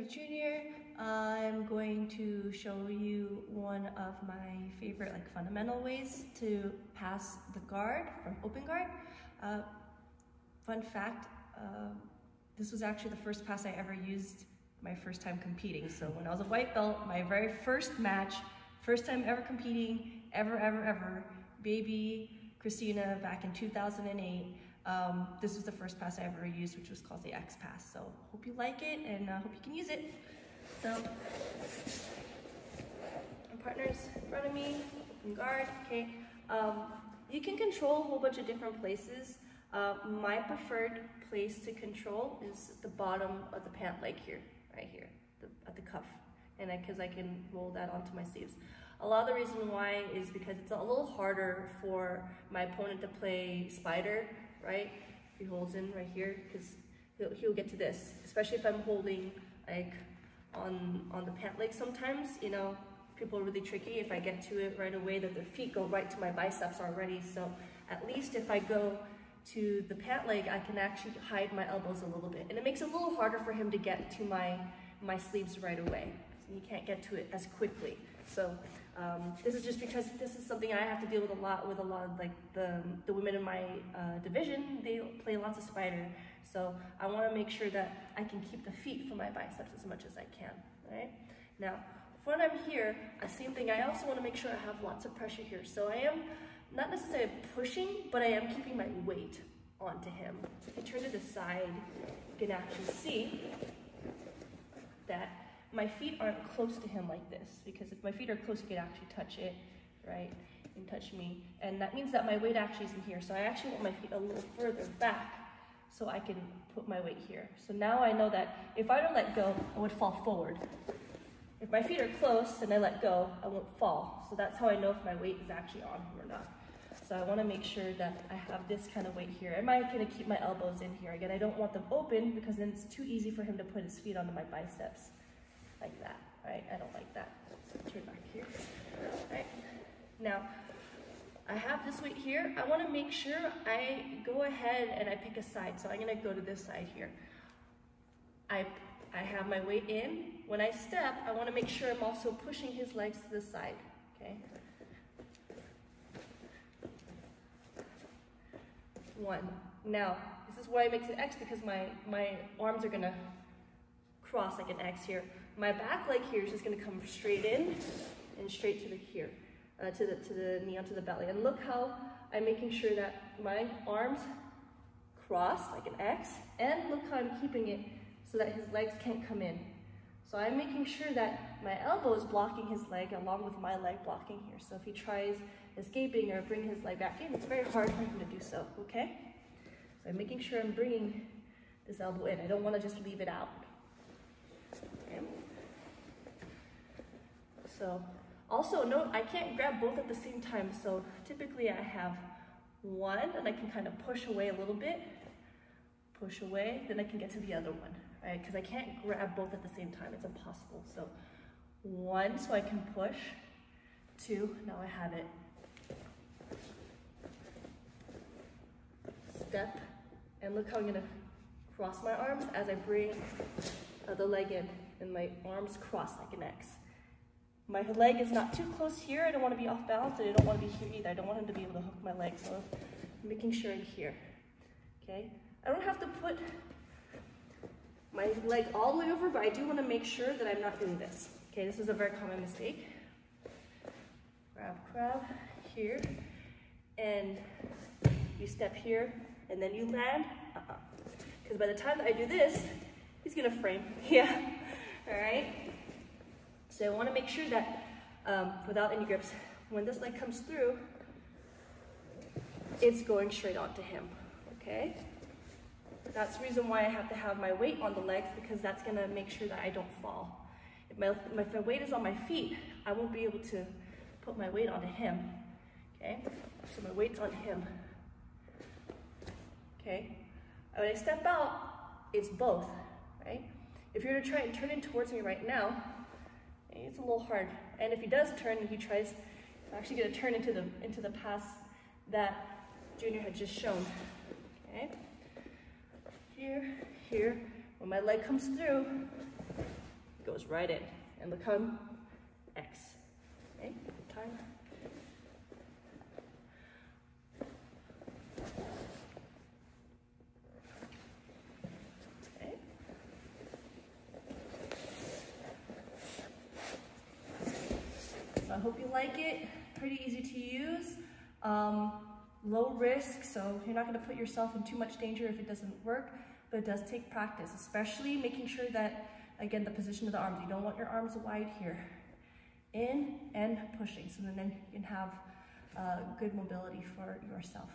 with Junior. I'm going to show you one of my favorite fundamental ways to pass the guard from open guard. Fun fact, this was actually the first pass I ever used my first time competing. So when I was a white belt, my very first match, first time ever competing, ever, baby Kristina back in 2008. This was the first pass I ever used, which was called the X pass. So hope you like it and hope you can use it. So my partner's in front of me, open guard, okay. You can control a whole bunch of different places. My preferred place to control is the bottom of the pant leg here, right here, at the cuff, and because I can roll that onto my sleeves. A lot of the reason why is because it's a little harder for my opponent to play spider, right? If he holds in right here, because he'll get to this, especially if I'm holding like on the pant leg sometimes, you know, people are really tricky. If I get to it right away, that their feet go right to my biceps already. So at least if I go to the pant leg, I can actually hide my elbows a little bit. And it makes it a little harder for him to get to my sleeves right away. So he can't get to it as quickly. So this is just because this is something I have to deal with a lot of like the women in my division. They play lots of spider. So I want to make sure that I can keep the feet from my biceps as much as I can, right? Now, when I'm here, same thing, I also want to make sure I have lots of pressure here. So I am not necessarily pushing, but I am keeping my weight onto him. So if you turn to the side, you can actually see that my feet aren't close to him like this, because if my feet are close, you can actually touch it, right? You can touch me, and that means that my weight actually is in here. So I actually want my feet a little further back so I can put my weight here. So now I know that if I don't let go, I would fall forward. If my feet are close and I let go, I won't fall. So that's how I know if my weight is actually on him or not. So I want to make sure that I have this kind of weight here. Am I going to keep my elbows in here? Again, I don't want them open because then it's too easy for him to put his feet onto my biceps like that, right? I don't like that. So turn back here, right? Now, I have this weight here. I want to make sure I go ahead and I pick a side. So I'm going to go to this side here. I have my weight in. When I step, I want to make sure I'm also pushing his legs to the side, okay? 1. Now, this is why it makes an X, because my arms are going to cross like an X here. My back leg here is just going to come straight in and straight to the here, to the knee, onto the belly. And look how I'm making sure that my arms cross like an X, and look how I'm keeping it so that his legs can't come in. So I'm making sure that my elbow is blocking his leg along with my leg blocking here. So if he tries escaping or bring his leg back in, it's very hard for him to do so, okay? So I'm making sure I'm bringing this elbow in. I don't want to just leave it out. Okay. So also note, I can't grab both at the same time. So typically I have one and I can kind of push away a little bit, push away, then I can get to the other one, right? Because I can't grab both at the same time, it's impossible. So 1, so I can push, 2, now I have it. Step, and look how I'm gonna cross my arms as I bring the leg in, and my arms cross like an X. My leg is not too close here. I don't want to be off balance, and I don't want to be here either. I don't want him to be able to hook my leg, so I'm making sure I'm here, okay? I don't have to put my leg all the way over, but I do want to make sure that I'm not doing this. Okay, this is a very common mistake. Grab here, and you step here, and then you land. Because by the time that I do this, he's gonna frame. Yeah, all right? So I want to make sure that without any grips, when this leg comes through, it's going straight onto him, okay? That's the reason why I have to have my weight on the legs, because that's gonna make sure that I don't fall. If my weight is on my feet, I won't be able to put my weight onto him, okay? So my weight's on him, okay? When I step out, it's both, right? If you're gonna try and turn in towards me right now, it's a little hard. And if he does turn and he tries, I'm actually gonna turn into the pass that Junior had just shown, okay? Here, when my leg comes through, goes right in. And look how X. Okay, time. Okay. So I hope you like it. Pretty easy to use. Low risk, so you're not going to put yourself in too much danger if it doesn't work, but it does take practice, especially making sure that, again, the position of the arms, you don't want your arms wide here. In and pushing, so then you can have good mobility for yourself.